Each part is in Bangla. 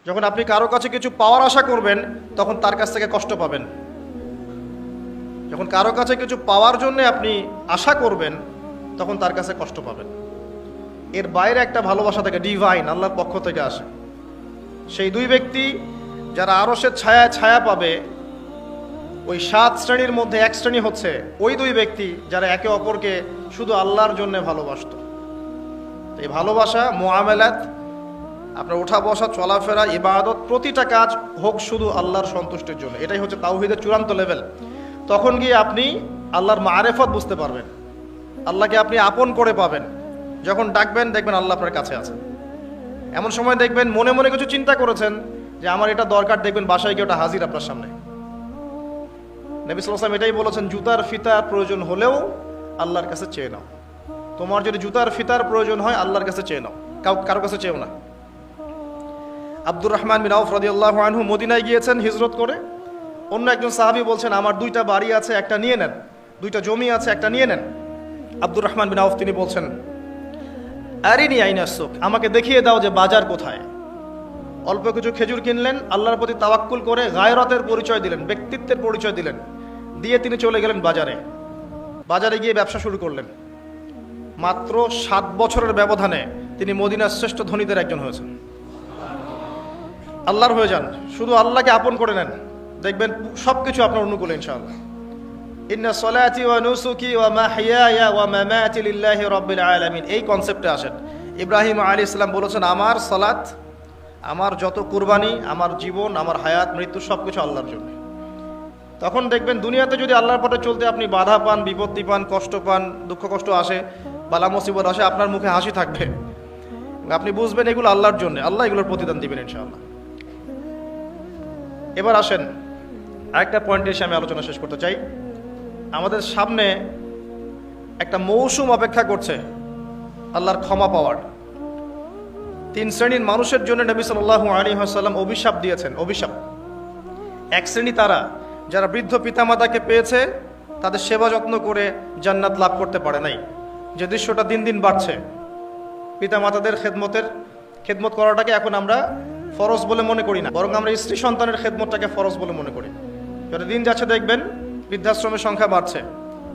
যখন আপনি কারো কাছে কিছু পাওয়ার আশা করবেন তখন তার কাছ থেকে কষ্ট পাবেন। যখন কারো কাছে কিছু পাওয়ার জন্য আপনি আশা করবেন তখন তার কাছে কষ্ট পাবেন। এর বাইরে একটা ভালোবাসা থেকে, ডিভাইন, আল্লাহর পক্ষ থেকে আসে। সেই দুই ব্যক্তি যারা আরশের ছায়ায় ছায়া পাবে, ওই 7 শ্রেণীর মধ্যে এক শ্রেণী হচ্ছে ওই দুই ব্যক্তি যারা একে অপরকে শুধু আল্লাহর জন্য ভালোবাসত। এই ভালোবাসা, মুআমালাত, আপনার ওঠা বসা, চলাফেরা, ইবাদত, প্রতিটা কাজ হোক শুধু আল্লাহর সন্তুষ্টির জন্য। এটাই হচ্ছে তাওহীদের চূড়ান্ত লেভেল। তখন গিয়ে আপনি আল্লাহর মারেফত বুঝতে পারবেন, আল্লাহকে আপনি আপন করে পাবেন। যখন ডাকবেন দেখবেন আল্লাহ আপনার কাছে আছে। এমন সময় দেখবেন মনে মনে কিছু চিন্তা করেছেন যে আমার এটা দরকার, দেখবেন বাসায় গিয়ে ওটা হাজির আপনার সামনে। নবী সাল্লাল্লাহু আলাইহি ওয়াসাল্লাম এটাই বলেছেন, জুতার ফিতার প্রয়োজন হলেও আল্লাহর কাছে চেয়ে নাও। তোমার যদি জুতার ফিতার প্রয়োজন হয় আল্লাহর কাছে চেয়ে নাও, কারো কাছে চেয়েও না। আব্দুর রহমান বিন আউফ রাদিয়াল্লাহু আনহু মদিনায় গিয়েছেন হিজরত করে। অন্য একজন সাহাবী বলছেন, আমার 2টা বাড়ি আছে, একটা নিয়ে নেন, 2টা জমি আছে, একটা নিয়ে নেন। আব্দুর রহমান বিন আউফ তিনি বলছেন, আরিনি আইনা সুক, আমাকে দেখিয়ে দাও যে বাজার কোথায়। অল্প কিছু খেজুর কিনলেন, আল্লাহর প্রতি তাওয়াক্কুল করে গায়রতের পরিচয় দিলেন, ব্যক্তিত্বের পরিচয় দিলেন, দিয়ে তিনি চলে গেলেন বাজারে। বাজারে গিয়ে ব্যবসা শুরু করলেন। মাত্র 7 বছরের ব্যবধানে তিনি মদিনার শ্রেষ্ঠ ধনীদের একজন হয়েছেন। আল্লাহর হয়ে যান, শুধু আল্লাহকে আপন করে নেন, দেখবেন সবকিছু আপনার অনুকূলে ইনশাআল্লাহ। ইন্না সলাতি ওয়া নুসুকি ওয়া মাহইয়ায়া ওয়া মামাতি লিল্লাহি রাব্বিল আলামিন, এই কনসেপ্টে আসেন। ইব্রাহিম আলাইহিস সালাম বলেছেন, আমার সালাত, আমার যত কুরবানি, আমার জীবন, আমার হায়াত, মৃত্যু সবকিছু আল্লাহর জন্য। তখন দেখবেন দুনিয়াতে যদি আল্লাহর পথে চলতে আপনি বাধা পান, বিপত্তি পান, কষ্ট পান, দুঃখ কষ্ট আসে, বালা মুসিবত আসে, আপনার মুখে হাসি থাকবে। আপনি বুঝবেন এগুলো আল্লাহর জন্য, আল্লাহ এগুলোর প্রতিদান দিবেন ইনশাআল্লাহ। এবার আসেন আরেকটা পয়েন্টে এসে আমি আলোচনা শেষ করতে চাই। আমাদের সামনে একটা মৌসুম অপেক্ষা করছে আল্লাহর ক্ষমা পাওয়ার। 3 শ্রেণীর মানুষের জন্য নবী সাল্লাল্লাহু আলাইহি ওয়াসাল্লাম অভিশাপ দিয়েছেন। অভিশাপ, এক শ্রেণী তারা যারা বৃদ্ধ পিতামাতাকে পেয়েছে, তাদের সেবা যত্ন করে জান্নাত লাভ করতে পারে নাই। যে দৃশ্যটা দিন দিন বাড়ছে, পিতামাতাদের খেদমত করাটাকে এখন আমরা ফরজ বলে মনে করি না, বরং আমরা স্ত্রী সন্তানের খেদমতটাকে ফরজ বলে মনে করি। যত দিন যাচ্ছে দেখবেন বৃদ্ধাশ্রমের সংখ্যা বাড়ছে।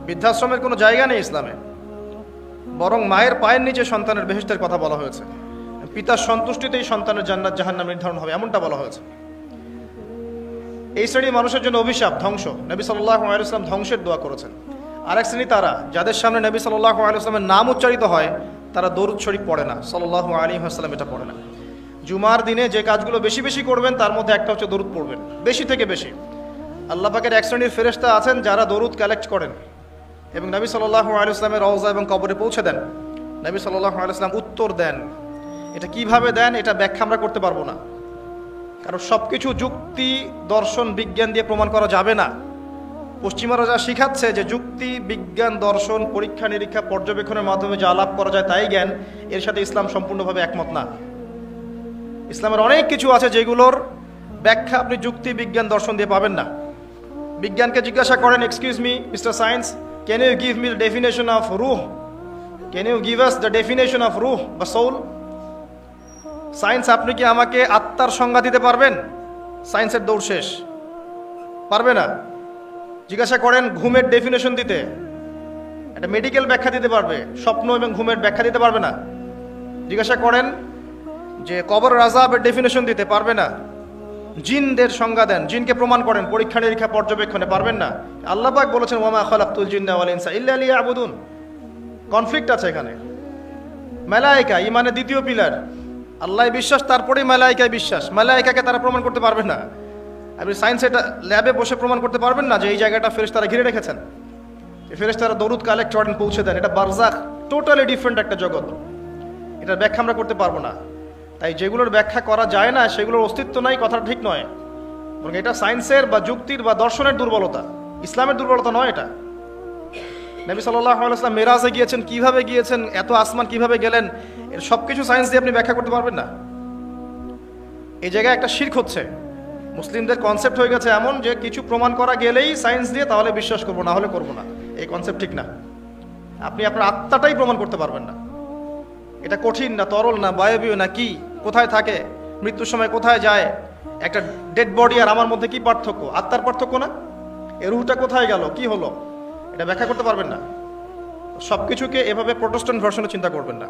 বৃদ্ধাশ্রমের কোনো জায়গা নেই ইসলামে, বরং মায়ের পায়ের নিচে সন্তানের বেহেশতের কথা বলা হয়েছে। পিতার সন্তুষ্টিতেই সন্তানের জান্নাত জাহান্নাম নির্ধারণ হবে, এমনটা বলা হয়েছে। এই শ্রেণী মানুষের জন্য অভিশাপ, ধ্বংস। নবী সাল্লাল্লাহু আলাইহি ওয়াসাল্লাম ধ্বংসের দোয়া করেছেন। আরেক শ্রেণী তারা যাদের সামনে নবী সাল্লাল্লাহু আলাইহি ওয়াসাল্লামের নাম উচ্চারিত হয়, তারা দরুদ শরীফ পড়ে না, সাল্লাল্লাহু আলাইহি ওয়াসাল্লাম এটা পড়ে না। জুমার দিনে যে কাজগুলো বেশি বেশি করবেন তার মধ্যে একটা হচ্ছে দরুদ পড়বেন, বেশি থেকে বেশি। আল্লাহ পাকের এক শ্রেণীর ফেরেশতা আছেন যারা দরুদ কালেক্ট করেন এবং নবী সাল্লাল্লাহু আলাইহি ওয়াসাল্লামের রওজা এবং কবরে পৌঁছে দেন। নবী সাল্লাল্লাহু আলাইহি ওয়াসাল্লাম উত্তর দেন। এটা কিভাবে দেন এটা ব্যাখ্যা আমরা করতে পারবো না, কারণ সবকিছু যুক্তি, দর্শন, বিজ্ঞান দিয়ে প্রমাণ করা যাবে না। পশ্চিমারা যা শিখাচ্ছে যে যুক্তি, বিজ্ঞান, দর্শন, পরীক্ষা নিরীক্ষা, পর্যবেক্ষণের মাধ্যমে যা লাভ করা যায় তাই জ্ঞান, এর সাথে ইসলাম সম্পূর্ণভাবে একমত না। ইসলামের অনেক কিছু আছে যেগুলোর ব্যাখ্যা আপনি যুক্তি, বিজ্ঞান, দর্শন দিয়ে পাবেন না। বিজ্ঞানকে জিজ্ঞাসা করেন, excuse me mister science, can you give me the definition of রুহ, can you give us the definition of রুহ বা সোল। সায়েন্স, আপনি কি আমাকে আত্মার সংজ্ঞা দিতে পারবেন? সায়েন্সের দৌড় শেষ, পারবে না। জিজ্ঞাসা করেন ঘুমের ডেফিনেশন দিতে, একটা মেডিকেল ব্যাখ্যা দিতে পারবে, স্বপ্ন এবং ঘুমের ব্যাখ্যা দিতে পারবে না। জিজ্ঞাসা করেন যে কবর আযাবের ডেফিনেশন দিতে, পারবে না। জিনদের সংজ্ঞা দেন, জিনকে প্রমাণ করেন পরীক্ষা নিরীক্ষা পর্যবেক্ষণে, পারবেন না। আল্লাহ পাক বলেছেন ওয়ামা খালাকতুল জিন্না ওয়াল ইনসা ইল্লা লিয়াবুদুন। কনফ্লিক্ট আছে এখানে। মালায়েকা ঈমানের দ্বিতীয় পিলার, আল্লাহ বিশ্বাস, তারপরেই মালায়েকায় বিশ্বাস। মালায়েকাকে তারা প্রমাণ করতে পারবে না। আপনি সায়েন্স এটা ল্যাবে বসে প্রমাণ করতে পারবেন না যে এই জায়গাটা ফেরেশতারা ঘিরে রেখেছেন। এই ফেরেশতারা দরুদ কালেক্ট করেন, পৌঁছে দেন। এটা বারজাখ, টোটালি ডিফারেন্ট একটা জগৎ। এটার ব্যাখ্যা আমরা করতে পারবো না। তাই যেগুলোর ব্যাখ্যা করা যায় না সেগুলোর অস্তিত্ব নাই, কথাটা ঠিক নয়। বরং এটা সায়েন্সের বা যুক্তির বা দর্শনের দুর্বলতা, ইসলামের দুর্বলতা নয় এটা। নবী সাল্লাল্লাহু আলাইহি ওয়াসাল্লাম মেরাজে গিয়েছেন, কিভাবে গিয়েছেন, এত আসমান কিভাবে গেলেন, এর সবকিছু সায়েন্স দিয়ে আপনি ব্যাখ্যা করতে পারবেন না। এই জায়গায় একটা শিরক হচ্ছে। মুসলিমদের কনসেপ্ট হয়ে গেছে এমন যে কিছু প্রমাণ করা গেলেই সায়েন্স দিয়ে তাহলে বিশ্বাস করবো, না হলে করবো না। এই কনসেপ্ট ঠিক না। আপনি আপনার আত্মাটাই প্রমাণ করতে পারবেন না। এটা কঠিন না, তরল না, বায়বীয় না, কি কোথায় থাকে, মৃত্যুর সময় কোথায় যায়, একটা ডেড বডি আর আমার মধ্যে কি পার্থক্য? আত্মার পার্থক্য না? এর রুহটা কোথায় গেল, কি হলো, এটা ব্যাখ্যা করতে পারবেন না। সব কিছুকে এভাবে প্রোটেস্ট্যান্ট ভার্সনে চিন্তা করবেন না।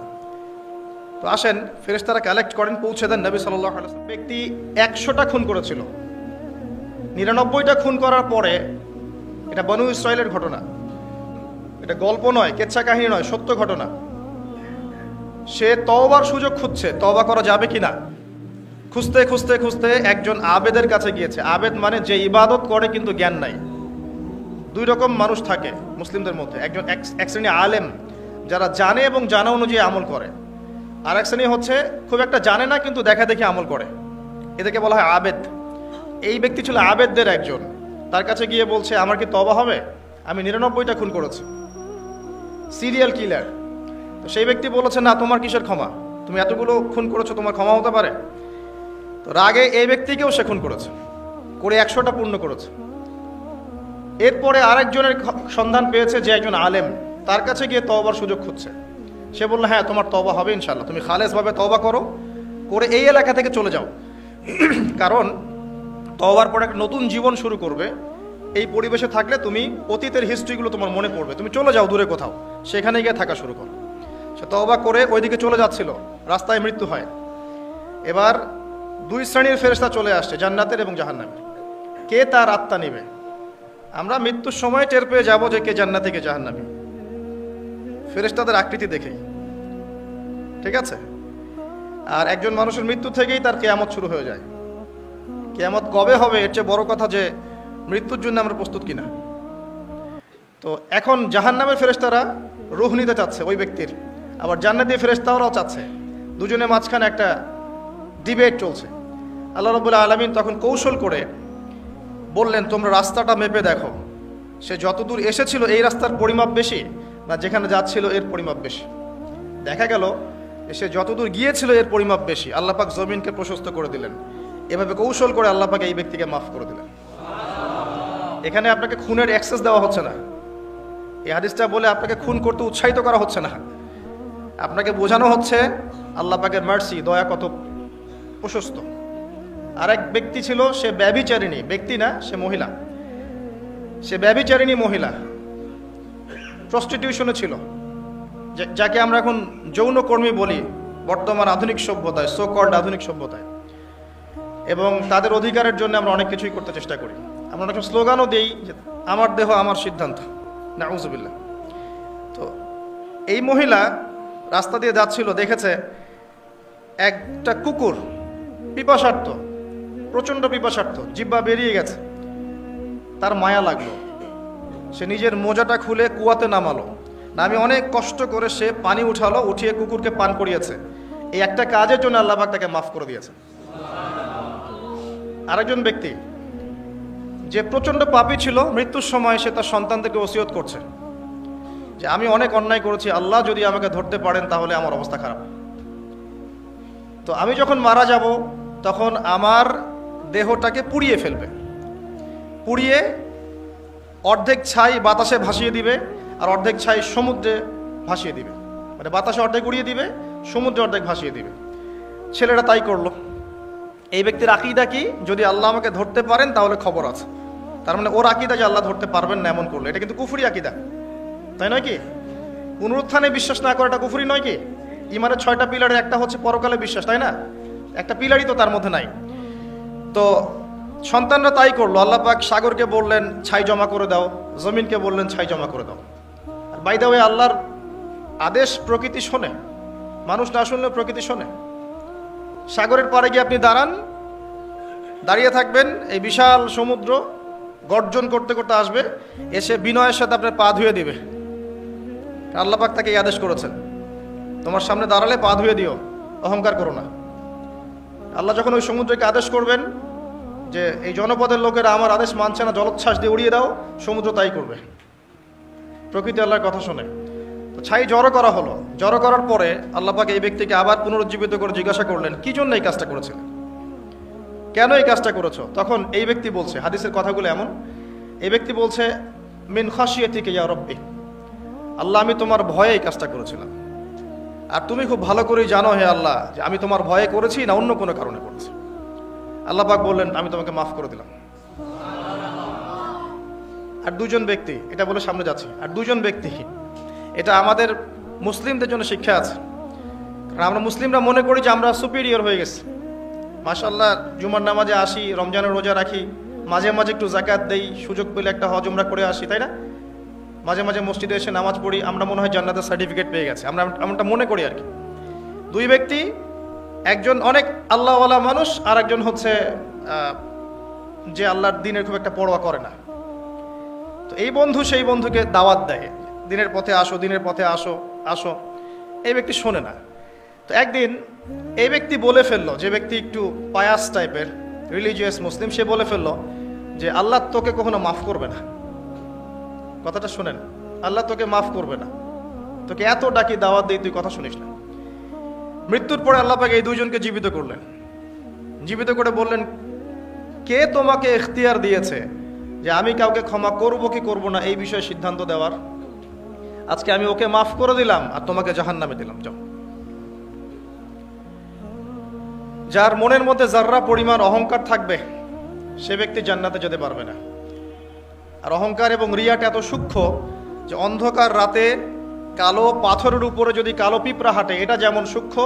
তো আসেন, ফেরেশতারা কালেক্ট করেন, পৌঁছে দেন নবী সাল্লাল্লাহু আলাইহি ওয়াসাল্লাম। ব্যক্তি 100টা খুন করেছিল, 99টা খুন করার পরে, এটা বনু ইসরায়েলের ঘটনা, এটা গল্প নয়, কেচ্ছা কাহিনী নয়, সত্য ঘটনা। সে তওবার সুযোগ খুঁজছে, তওবা করা যাবে কিনা। খুঁজতে খুঁজতে খুঁজতে একজন আবেদের কাছে গিয়েছে। আবেদ মানে যে ইবাদত করে কিন্তু জ্ঞান নাই। দুই রকম মানুষ থাকে মুসলিমদের মধ্যে, একজন এক শ্রেণী আলেম যারা জানে এবং জানা অনুযায়ী আমল করে, আর এক শ্রেণী হচ্ছে খুব একটা জানে না কিন্তু দেখা দেখি আমল করে, এদেরকে বলা হয় আবেদ। এই ব্যক্তি ছিল আবেদদের একজন। তার কাছে গিয়ে বলছে, আমার কি তওবা হবে? আমি 99টা খুন করেছি, সিরিয়াল কিলার। তো সেই ব্যক্তি বলেছে, না, তোমার কিসের ক্ষমা, তুমি এতগুলো খুন করেছো, তোমার ক্ষমা হতে পারে? তো রাগে এই ব্যক্তিকেও সে খুন করেছে, করে 100টা পূর্ণ করেছে। এরপরে আরেকজনের সন্ধান পেয়েছে যে একজন আলেম, তার কাছে গিয়ে তওবার সুযোগ খুঁজছে। সে বলল, হ্যাঁ, তোমার তওবা হবে ইনশাআল্লাহ, তুমি খালেসভাবে তওবা করো, করে এই এলাকা থেকে চলে যাও। কারণ তওবার পরে একটা নতুন জীবন শুরু করবে, এই পরিবেশে থাকলে তুমি অতীতের হিস্ট্রিগুলো তোমার মনে পড়বে, তুমি চলে যাও দূরে কোথাও, সেখানে গিয়ে থাকা শুরু করো। সে তওবা করে ওইদিকে চলে যাচ্ছিল, রাস্তায় মৃত্যু হয়। এবার দুই শ্রেণীর ফেরেশতা চলে আসছে, জান্নাতের এবং জাহান্নামের। কে তার আত্মা নেবে? আমরা মৃত্যুর সময় টের পেয়ে যাবো যে কে জান্নাতি কে জাহান্নামী, ফেরেশতাদের আকৃতি দেখেই, ঠিক আছে? আর একজন মানুষের মৃত্যু থেকেই তার কিয়ামত শুরু হয়ে যায়। কিয়ামত কবে হবে এর চেয়ে বড় কথা যে মৃত্যুর জন্য আমরা প্রস্তুত কিনা। তো এখন জাহান্নামের ফেরেশতারা রূহ নিতে চাচ্ছে ওই ব্যক্তির, আবার জান্নাতি ফেরেশতারাও চাচ্ছে। দুজনের মাঝখানে একটা ডিবেট চলছে। আল্লাহ রাব্বুল আলামিন তখন কৌশল করে বললেন, তোমরা রাস্তাটা মেপে দেখো, সে যতদূর এসেছিল এই রাস্তার পরিমাপ বেশি না যেখানে যাচ্ছিল এর পরিমাপ বেশি। দেখা গেল সে যতদূর গিয়েছিল এর পরিমাপ বেশি। আল্লাহ পাক জমিনকে প্রশস্ত করে দিলেন। এভাবে কৌশল করে আল্লাহ পাক এই ব্যক্তিকে মাফ করে দিলেন। এখানে আপনাকে খুনের অ্যাক্সেস দেওয়া হচ্ছে না, এই হাদিসটা বলে আপনাকে খুন করতে উৎসাহিত করা হচ্ছে না, আপনাকে বোঝানো হচ্ছে আল্লাহ পাকের মার্সি, দয়া কত প্রশস্ত। আরেক ব্যক্তি ছিল, সে ব্যভিচারিণী, ব্যক্তি না, সে মহিলা, সে ব্যভিচারিণী মহিলা, প্রস্টিটিউশনে ছিল, যাকে আমরা এখন যৌনকর্মী বলি বর্তমান আধুনিক সভ্যতায়, সো কল্ড আধুনিক সভ্যতায়। এবং তাদের অধিকারের জন্য আমরা অনেক কিছুই করতে চেষ্টা করি। আমরা অনেক স্লোগানও দিই যে আমার দেহ আমার সিদ্ধান্ত, নাউজুবিল্লাহ। তো এই মহিলা রাস্তা দিয়ে যাচ্ছিল, দেখেছে একটা কুকুর পিপাসার্থ, প্রচণ্ড পিপাসার্থ, জিহ্বা বেরিয়ে গেছে। তার মায়া লাগলো, সে নিজের মোজাটা খুলে কুয়াতে নামালো, নামিয়ে অনেক কষ্ট করে সে পানি উঠালো, উঠিয়ে কুকুরকে পান করিয়েছে। এই একটা কাজের জন্য আল্লাহ পাক তাকে মাফ করে দিয়েছে। আরেকজন ব্যক্তি যে প্রচণ্ড পাপী ছিল, মৃত্যুর সময় সে তার সন্তানদেরকে ওসিয়ত করছে যে আমি অনেক অন্যায় করেছি, আল্লাহ যদি আমাকে ধরতে পারেন তাহলে আমার অবস্থা খারাপ। তো আমি যখন মারা যাব তখন আমার দেহটাকে পুড়িয়ে ফেলবে, পুড়িয়ে অর্ধেক ছাই বাতাসে ভাসিয়ে দিবে আর অর্ধেক ছাই সমুদ্রে ভাসিয়ে দিবে, মানে বাতাসে অর্ধেক উড়িয়ে দিবে, সমুদ্রে অর্ধেক ভাসিয়ে দিবে। ছেলেরা তাই করলো। এই ব্যক্তির আকীদা কি, যদি আল্লাহ আমাকে ধরতে পারেন তাহলে খবর আছে। তার মানে ওর আকীদা যে আল্লাহ ধরতে পারবেন না এমন করলো, এটা কিন্তু কুফরি আকীদা, তাই নয় কি? পুনরুত্থানে বিশ্বাস না করাটা কুফরি নয় কি? ইমানের 6টা পিলারের একটা হচ্ছে পরকালে বিশ্বাস, তাই না? একটা পিলারই তো তার মধ্যে নাই। তো সন্তানরা তাই করলো। আল্লাহ পাক সাগরকে বললেন ছাই জমা করে দাও, জমিনকে বললেন ছাই জমা করে দাও। আর বাই দ্য ওয়ে, আল্লাহর আদেশ প্রকৃতি শোনে, মানুষ না শুনলেও প্রকৃতি শোনে। সাগরের পাড়ে গিয়ে আপনি দাঁড়ান, দাঁড়িয়ে থাকবেন, এই বিশাল সমুদ্র গর্জন করতে করতে আসবে, এসে বিনয়ের সাথে আপনার পা ধুয়ে দিবে। আল্লাহ পাক তাকে এই আদেশ করেছেন, তোমার সামনে দাঁড়ালে পা ধুয়ে দিও, অহংকার করো না। আল্লাহ যখন ওই সমুদ্রকে আদেশ করবেন যে এই জনপদের লোকেরা আমার আদেশ মানছে না, জলোচ্ছ্বাস দিয়ে উড়িয়ে দাও, সমুদ্র তাই করবে। প্রকৃতি আল্লাহর কথা শোনে। তো ছাই জড়ো করা হলো। জড়ো করার পরে আল্লাহ পাক এই ব্যক্তিকে আবার পুনরুজ্জীবিত করে জিজ্ঞাসা করলেন, কি জন্য এই কাজটা করেছিল, কেন এই কাজটা করেছো? তখন এই ব্যক্তি বলছে, হাদিসের কথাগুলো এমন, এই ব্যক্তি বলছে, মিন খাশিয়াতিকা ইয়া রব্বি, আল্লাহ আমি তোমার ভয়ে এই কাজটা করেছিলাম। আর তুমি খুব ভালো করেই জানো হে আল্লাহ যে আমি তোমার ভয়ে করেছি না অন্য কোনো কারণে করেছি। আল্লাহ পাক বললেন আমি তোমাকে মাফ করে দিলাম। আর দুজন ব্যক্তি, এটা বলে সামনে যাচ্ছি, আর দুজন ব্যক্তি, এটা আমাদের মুসলিমদের জন্য শিক্ষা আছে। কারণ আমরা মুসলিমরা মনে করি যে আমরা সুপিরিয়র হয়ে গেছি, মাশাআল্লাহ জুমার নামাজে আসি, রমজানের রোজা রাখি, মাঝে মাঝে একটু জাকাত দেই, সুযোগ পেলে একটা হজ উমরা করে আসি, তাই না? মাঝে মাঝে মসজিদে এসে নামাজ পড়ি, আমরা মনে হয় জান্নাতের সার্টিফিকেট পেয়ে গেছে, আমরা এমনটা মনে করি আর কি। দুই ব্যক্তি, একজন অনেক আল্লাহওয়ালা মানুষ, আর একজন হচ্ছে যে আল্লাহর দিনের খুব একটা পরোয়া করে না। তো এই বন্ধু সেই বন্ধুকে দাওয়াত দেয়, দিনের পথে আসো, দিনের পথে আসো আসো। এই ব্যক্তি শোনে না। তো একদিন এই ব্যক্তি বলে ফেললো, যে ব্যক্তি একটু পায়াস টাইপের রিলিজিয়াস মুসলিম, সে বলে ফেললো যে আল্লাহ তোকে কখনো মাফ করবে না। কথাটা শোনেন, আল্লাহ তোকে মাফ করবে না, তোকে এত ডাকি দাওয়াত দিই, তুই কথা শুনিস না। মৃত্যুর পরে আল্লাহ পাক এই দুইজনকে জীবিত করলেন, জীবিত করে বললেন কে তোমাকে ইখতিয়ার দিয়েছে যে আমি কাউকে ক্ষমা করব কি করব না এই বিষয়ে সিদ্ধান্ত দেওয়ার? আজকে আমি ওকে মাফ করে দিলাম আর তোমাকে জাহান্নামে দিলাম, যাও। যার মনের মধ্যে যাররা পরিমাণ অহংকার থাকবে সে ব্যক্তি জান্নাতে যেতে পারবে না। আর অহংকার এবং রিয়াটা এত সূক্ষ্ম যে অন্ধকার রাতে কালো পাথরের উপরে যদি কালো পিঁপড়া হাঁটে, এটা যেমন সূক্ষ্ম,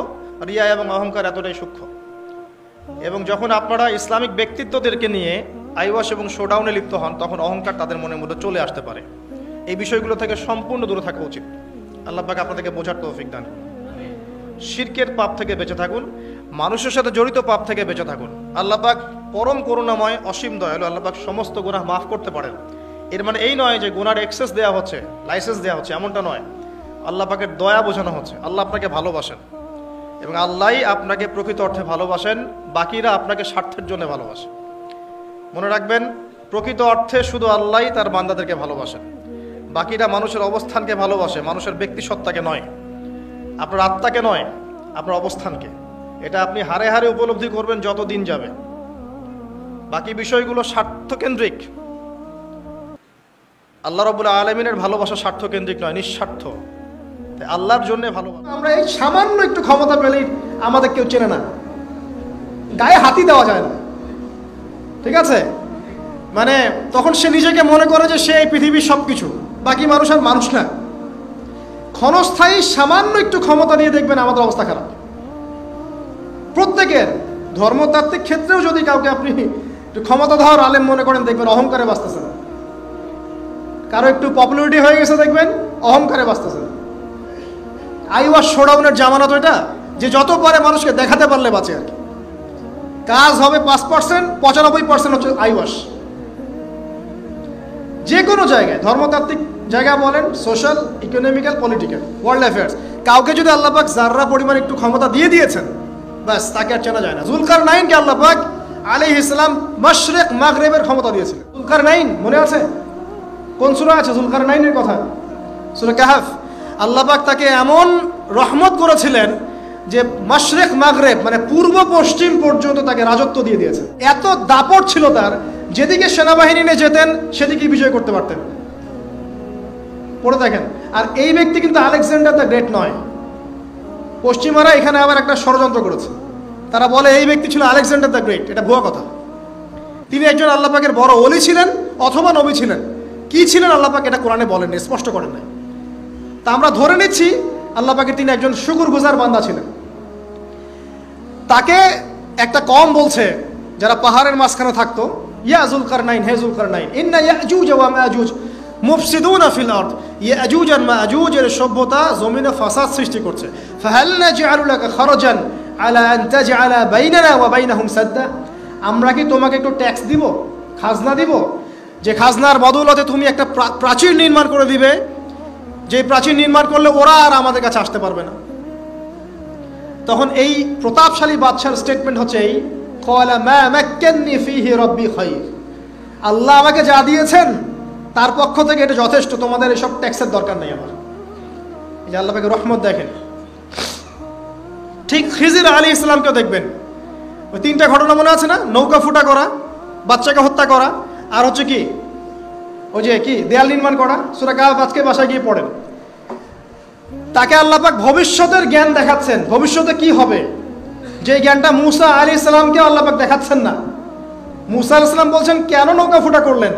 রিয়া এবং অহংকার এতটাই সূক্ষ্ম। এবং যখন আপনারা ইসলামিক ব্যক্তিত্বদেরকে নিয়ে আইওয়াশ এবং শোডাউনে লিপ্ত হন, তখন অহংকার তাদের মনের মধ্যে চলে আসতে পারে। এই বিষয়গুলো থেকে সম্পূর্ণ দূরে থাকা উচিত। আল্লাহ পাক আপনাদেরকে বোঝার তৌফিক দান করুন। শিরকের পাপ থেকে বেঁচে থাকুন, মানুষের সাথে জড়িত পাপ থেকে বেঁচে থাকুন। আল্লাহ পাক পরম করুণাময়, অসীম দয়ালু, আল্লাহ পাক সমস্ত গুনাহ মাফ করতে পারেন। এর মানে এই নয় যে গুনার এক্সেস দেওয়া হচ্ছে, লাইসেন্স দেওয়া হচ্ছে, এমনটা নয়। আল্লাহ পাকের দয়া বোঝানো হচ্ছে। আল্লাহ আপনাকে ভালোবাসেন এবং আল্লাহই আপনাকে প্রকৃত অর্থে ভালোবাসেন, বাকিরা আপনাকে স্বার্থের জন্য ভালোবাসে। মনে রাখবেন, প্রকৃত অর্থে শুধু আল্লাহই তার বান্দাদেরকে ভালোবাসেন, বাকিরা মানুষের অবস্থানকে ভালোবাসে, মানুষের ব্যক্তি সত্তাকে নয়, আপনার আত্মাকে নয়, আপনার অবস্থানকে। এটা আপনি হারে হারে উপলব্ধি করবেন যত দিন যাবে। বাকি বিষয়গুলো স্বার্থকেন্দ্রিক। আল্লাহ রাব্বুল আলামিনের ভালোবাসা স্বার্থকেন্দ্রিক নয়, নিঃস্বার্থ। আল্লাহর জন্য ভালোবাসা। আমরা এই সামান্য একটু ক্ষমতা পেলেই আমাদের কেউ চেনে না, গায়ে হাতি দেওয়া যায় না, ঠিক আছে? মানে তখন সে নিজেকে মনে করে যে সে এই পৃথিবীর সবকিছু, বাকি মানুষ আর মানুষ না। ক্ষণস্থায়ী সামান্য একটু ক্ষমতা নিয়ে দেখবেন আমাদের অবস্থা খারাপ। প্রত্যেকের ধর্মতাত্ত্বিক ক্ষেত্রেও যদি কাউকে আপনি একটু ক্ষমতাধর আলেম মনে করেন, দেখবেন অহংকারে বাঁচতেছে না। কারো একটু পপুলারিটি হয়ে গেছে, দেখবেন অহংকারে বাঁচতেছে না। আইওয়াশ শোডাউনের জামানা তো এটা, যে যত পারে মানুষকে দেখাতে পারলে বাঁচে আর কি। কাজ হবে 5%, 95% হচ্ছে আইওয়াশ। যে কোনো জায়গায়, ধর্মতাত্ত্বিক জায়গা বলেন, social, economical, political, world affairs, কাউকে যদি আল্লাহ পাক যাররা পরিমাণ একটু ক্ষমতা দিয়ে দিয়েছেন, ব্যাস তাকে আর চেনা যায় না। যুলকারনাইনকে আল্লাহ পাক আলাইহিস সালাম মাশরিক মাগরিবের ক্ষমতা দিয়েছিলেন। যুলকারনাইন মনে আছে? কোন সূরা আছে যুলকারনাইনের কথা? সূরা কাহফ। আল্লাহ পাক তাকে এমন রহমত করেছিলেন যে মাশরিক মাগরিব মানে পূর্ব পশ্চিম পর্যন্ত তাকে রাজত্ব দিয়ে দিয়েছে। এত দাপট ছিল তার, যেদিকে সেনাবাহিনী নিয়ে যেতেন সেদিকে বিজয় করতে পারতেন। পড়ে দেখেন। আর এই ব্যক্তি কিন্তু আলেকজান্ডার দ্য গ্রেট নয়। পশ্চিমারা এখানে আবার একটা ষড়যন্ত্র করেছে, তারা বলে এই ব্যক্তি ছিল আলেকজান্ডার দ্য গ্রেট। এটা ভুয়া কথা। তিনি একজন আল্লাহ পাকের বড় ওলি ছিলেন অথবা নবী ছিলেন। কি ছিলেন আল্লাহ পাক এটা কোরআনে বলেন, স্পষ্ট করেন নাই। তা আমরা ধরে নিচ্ছি আল্লাহ পাকের তিনি একজন শুকরগুজার বান্দা ছিলেন। তাকে একটা কম বলছে যারা পাহাড়ের মাঝখানে থাকতো, ইয়া যুলকারনাইন, হে যুলকারনাইন, ইন্না ইয়াজুজ ওয়া মাআজুজ মুফসিদুনা ফিল আরদ, ইয়াজুজ আর মাআজুজের সভ্যতা জমিনে ফাসাদ সৃষ্টি করছে। ফাহাল নাজআলু লাকা খারাজান আলা আন তাজআলা বাইনানা ওয়া বাইনাহুম সাদ্দা, আমরা কি তোমাকে একটু ট্যাক্স দিব, খাজনা দিব, যে খাজনার বদৌলতে তুমি একটা প্রাচীর নির্মাণ করে দিবে, যে প্রাচীর নির্মাণ করলে ওরা আর আমাদের কাছে আসতে পারবে না। তখন এই প্রতাপশালী বাদশার স্টেটমেন্ট হচ্ছে এই, ক্বালা মা মাক্কান্নি ফীহি রাব্বি খায়র, আল্লাহ আমাকে যা দিয়েছেন তার পক্ষ থেকে এটা যথেষ্ট, তোমাদের এসব ট্যাক্সের দরকার নেই আমার। এই যে আল্লাহ পাকের রহমত দেখেন। ঠিক খিজির আলাইহিস সালামকেও দেখবেন, ওই তিনটা ঘটনা মনে আছে না? নৌকা ফুটা করা, বাচ্চাকে হত্যা করা, আর হচ্ছে কি ওই যে কি দেয়াল নির্মাণ করা। সূরা কাহফ আজকে বাসায় গিয়ে পড়েন। তাকে আল্লাহ পাক ভবিষ্যতের জ্ঞান দেখাচ্ছেন, ভবিষ্যতে কি হবে, যে জ্ঞানটা মুসা আলাইহিস সালামকে আল্লাহ পাক দেখাচ্ছেন না। মুসা আলাইহিস সালাম বলছেন, কেন নৌকা ফুটা করলেন,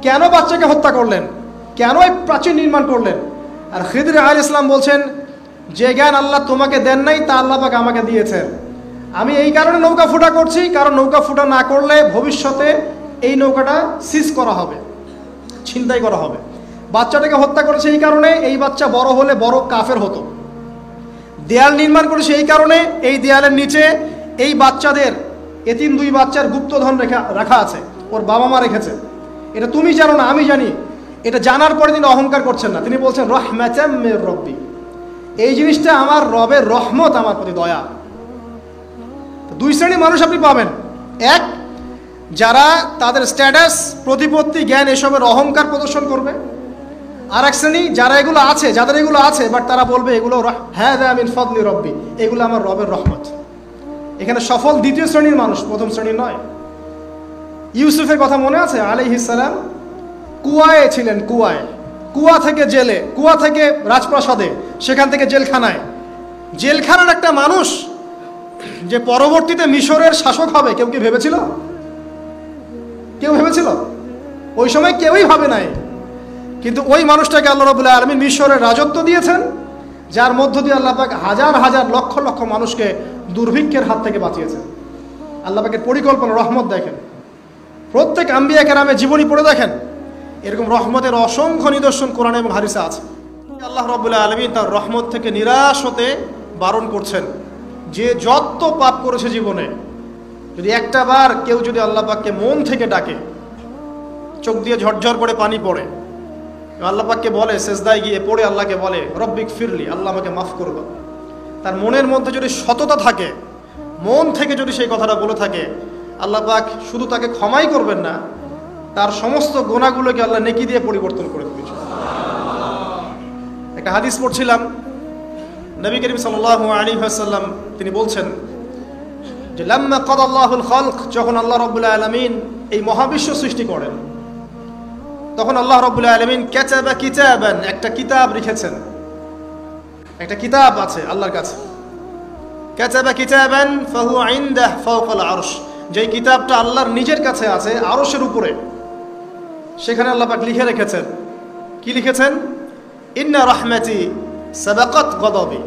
কেন বাচ্চাকে হত্যা করলেন, কেন এই প্রাচীর নির্মাণ করলেন? আর খিদর আলাইহিস সালাম বলছেন, যে জ্ঞান আল্লাহ তোমাকে দেন নাই তা আল্লাহ পাক আমাকে দিয়েছেন। আমি এই কারণে নৌকা ফুটা করছি, কারণ নৌকা ফুটা না করলে ভবিষ্যতে এই নৌকাটা সিজ করা হবে, ছিনতাই করা হবে। বাচ্চাটাকে হত্যা করেছে এই কারণে, এই বাচ্চা বড় হলে বড় কাফের হতো। দেয়াল নির্মাণ করেছে এই কারণে, এই দেয়ালের নিচে এই বাচ্চাদের, এতিম 2 বাচ্চার গুপ্তধন রাখা আছে, ওর বাবা মা রেখেছে। এটা তুমি জানো না, আমি জানি। এটা জানার পরে তিনি অহংকার করছেন না, তিনি বলছেন রহমাতাম মির রব্বি, এই জিনিসটা আমার রবের রহমত, আমার প্রতি দয়া। 2 শ্রেণীর মানুষ আপনি পাবেন। এক, যারা তাদের স্ট্যাটাস, প্রতিপত্তি, জ্ঞান এসবের অহংকার প্রদর্শন করবে। আর এক শ্রেণী যারা এগুলো আছে, যাদের এগুলো আছে, বাট তারা বলবে এগুলো হাযা মিন ফাদলি রব্বি, এগুলো আমার রবের রহমত। এখানে সফল 2য় শ্রেণীর মানুষ, 1ম শ্রেণীর নয়। ইউসুফের কথা মনে আছে? আলাইহিস সালাম কুয়ায় ছিলেন, কুয়া থেকে জেলে, কুয়া থেকে রাজপ্রাসাদে, সেখান থেকে জেলখানায়। জেলখানার একটা মানুষ যে পরবর্তীতে মিশরের শাসক হবে, কেউ কি ভেবেছিল? কেউ ভেবেছিল? ওই সময় কেউই ভাবে নাই। কিন্তু ওই মানুষটাকে আল্লাহ রাব্বুল আলামিন মিশরের রাজত্ব দিয়েছেন, যার মধ্য দিয়ে আল্লাহ পাক হাজার হাজার লক্ষ লক্ষ মানুষকে দুর্ভিক্ষের হাত থেকে বাঁচিয়েছেন। আল্লাহ পাকের পরিকল্পনা, রহমত দেখেন। প্রত্যেক আম্বিয়া কেরামের জীবনী পড়ে দেখেন, এরকম রহমতের অসংখ্য নিদর্শন কোরআন এবং হাদিসে আছে। আল্লাহ রাব্বুল আলামিন তার রহমত থেকে নিরাশ হতে বারণ করছেন। যে যত পাপ করেছে জীবনে, যদি একটা বার কেউ যদি আল্লাহ পাককে মন থেকে ডাকে, চোখ দিয়ে ঝরঝর করে পানি পড়ে, আল্লাহ পাককে বলে, সেজদায় গিয়ে পড়ে আল্লাহকে বলে রব্বিক ফিরলি, আল্লাহ আমাকে মাফ করো, তার মনের মধ্যে যদি সততা থাকে, মন থেকে যদি সেই কথাটা বলে থাকে, আল্লাহ পাক শুধু তাকে ক্ষমাই করবেন না, তার সমস্ত গুনাহগুলোকে আল্লাহ নেকি দিয়ে পরিবর্তন করে দেবেন। একটা হাদিস পড়ছিলাম, নবী করিম সাল্লাল্লাহু আলাইহি ওয়াসাল্লাম তিনি বলছেন যে লাম্মা কাদাল্লাহুল খালক, যখন আল্লাহ রাব্বুল আলামিন এই মহাবিশ্ব সৃষ্টি করেন, তখন আল্লাহ রাব্বুল আলামিন কাতাবা কিতাবান, একটা কিতাব লিখেছেন। একটা কিতাব আছে আল্লাহর কাছে, কাতাবা কিতাবান ফাহুয়া ইনদাহু ফাওকাল আরশ, যেই কিতাবটা আল্লাহর নিজের কাছে আছে, আরশের উপরে। সেখানে আল্লাহ পাক লিখে রেখেছেন, কি লিখেছেন? ইন্না রাহমাতি সাবাকাত গদাবি,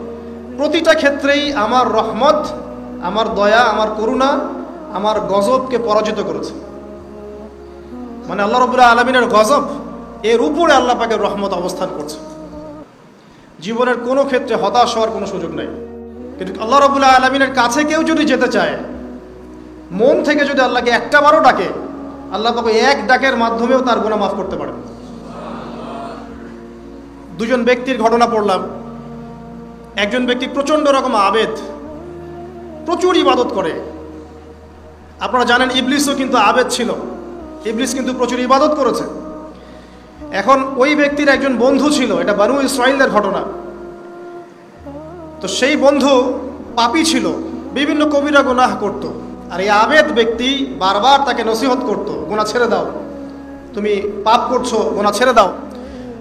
প্রতিটা ক্ষেত্রেই আমার রহমত, আমার দয়া, আমার করুণা আমার গজবকে পরাজিত করেছে। মানে আল্লাহ রাব্বুল আলামিনের গজব, এর উপরে আল্লাহ পাকের রহমত অবস্থান করছে। জীবনের কোনো ক্ষেত্রে হতাশ হওয়ার কোনো সুযোগ নেই। কিন্তু আল্লাহ রাব্বুল আলামিনের কাছে কেউ যদি যেতে চায়, মন থেকে যদি আল্লাহকে একটা বারও ডাকে, আল্লাহ পাক এক ডাকের মাধ্যমেও তার গুনাহ মাফ করতে পারেন। 2জন ব্যক্তির ঘটনা পড়লাম। একজন ব্যক্তি প্রচণ্ড রকম আবেদ, প্রচুর ইবাদত করে। আপনারা জানেন ইবলিসও কিন্তু আবেদ ছিল, ইবলিস কিন্তু প্রচুর ইবাদত করেছে। এখন ওই ব্যক্তির একজন বন্ধু ছিল, এটা বানু ইসরাইলের ঘটনা। তো সেই বন্ধু পাপী ছিল, বিভিন্ন কবিরা গুনাহ করত। আর এই আবেদ ব্যক্তি বারবার তাকে নসিহত করত, গুনাহ ছেড়ে দাও, তুমি পাপ করছো, গুনাহ ছেড়ে দাও।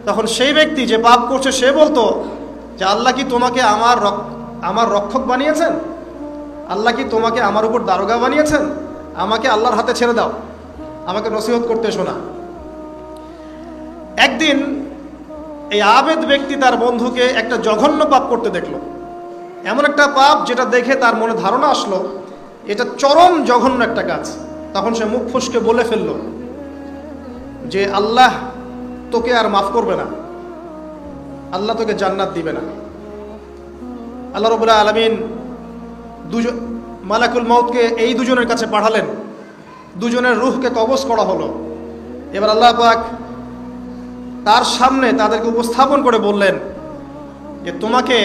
তখন সেই ব্যক্তি যে পাপ করছে সে বলতো যে আল্লাহ কি তোমাকে আমার রক্ষক বানিয়েছেন? আল্লাহ কি তোমাকে আমার উপর দারোগা বানিয়েছেন? আমাকে আল্লাহর হাতে ছেড়ে দাও, আমাকে নসিহত করতে এসো না। একদিন এই আবেদ ব্যক্তি তার বন্ধুকে একটা জঘন্য পাপ করতে দেখলো, এমন একটা পাপ যেটা দেখে তার মনে ধারণা আসলো এটা চরম জঘন্য একটা কাজ। তখন সে মুখ ফুসকে বলে ফেলল যে আল্লাহ তোকে আর মাফ করবে না, আল্লাহ তোকে জান্নাত দিবে না। আল্লাহ রাব্বুল আলামিন মালাকুল মউতকে এই 2জনের কাছে পাঠালেন, 2জনের রূহকে কবজ করা হলো। এবার আল্লাহ পাক তার সামনে তাদেরকে উপস্থাপন করে বললেন যে তোমাকে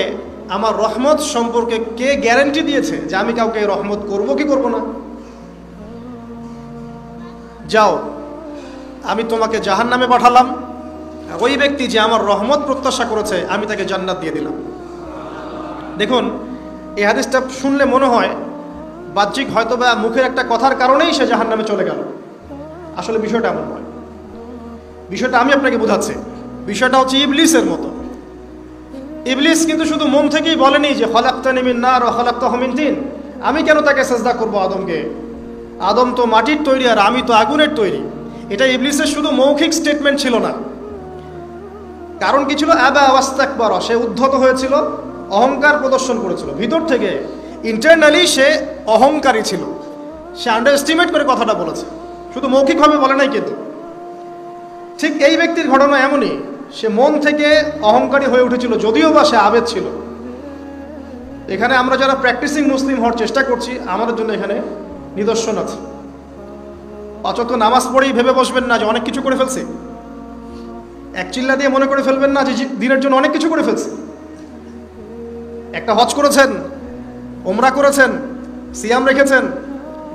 আমার রহমত সম্পর্কে কে গ্যারান্টি দিয়েছে যে আমি কাউকে রহমত করব কি করব না? যাও, আমি তোমাকে জাহান্নামে পাঠালাম, ওই ব্যক্তি যে আমার রহমত প্রত্যাশা করেছে আমি তাকে জান্নাত দিয়ে দিলাম। দেখুন, এই হাদিসটা শুনলে মনে হয় বাহ্যিক হয়তোবা মুখের একটা কথার কারণেই সে জাহান্নামে চলে গেল। আসলে বিষয়টা এমন নয়। বিষয়টা আমি আপনাকে বোঝাচ্ছি। বিষয়টা হচ্ছে ইবলিসের মতো। ইবলিস কিন্তু শুধু মন থেকেই বলেনি যে খলাকতানি মিন নার ওয়া খলাকতাহু মিন তিন, আমি কেন তাকে সিজদা করব আদমকে, আদম তো মাটির তৈরি আর আমি তো আগুনের তৈরি। এটা ইবলিসের শুধু মৌখিক স্টেটমেন্ট ছিল না, কারণ কি ছিল? আবা ওয়াস্তাকবার, সে উদ্ধত হয়েছিল, অহংকার প্রদর্শন করেছিল ভিতর থেকে। ইন্টারনালি সে অহংকারী ছিল, সে আন্ডার এস্টিমেট করে কথাটা বলেছে, শুধু মৌখিকভাবে বলে নাই। কিন্তু ঠিক এই ব্যক্তির ঘটনা এমনই, সে মন থেকে অহংকারী হয়ে উঠেছিল, যদিও বা সে আবেদ ছিল। এখানে আমরা যারা প্র্যাকটিসিং মুসলিম হওয়ার চেষ্টা করছি, আমাদের জন্য এখানে নিদর্শন আছে। পাঁচ ওয়াক্ত নামাজ পড়েই ভেবে বসবেন না যে অনেক কিছু করে ফেলছি, এক চিল্লা দিয়ে মনে করে ফেলবেন না যে দিনের জন্য অনেক কিছু করে ফেলছি। একটা হজ করেছেন, ওমরা করেছেন, সিয়াম রেখেছেন,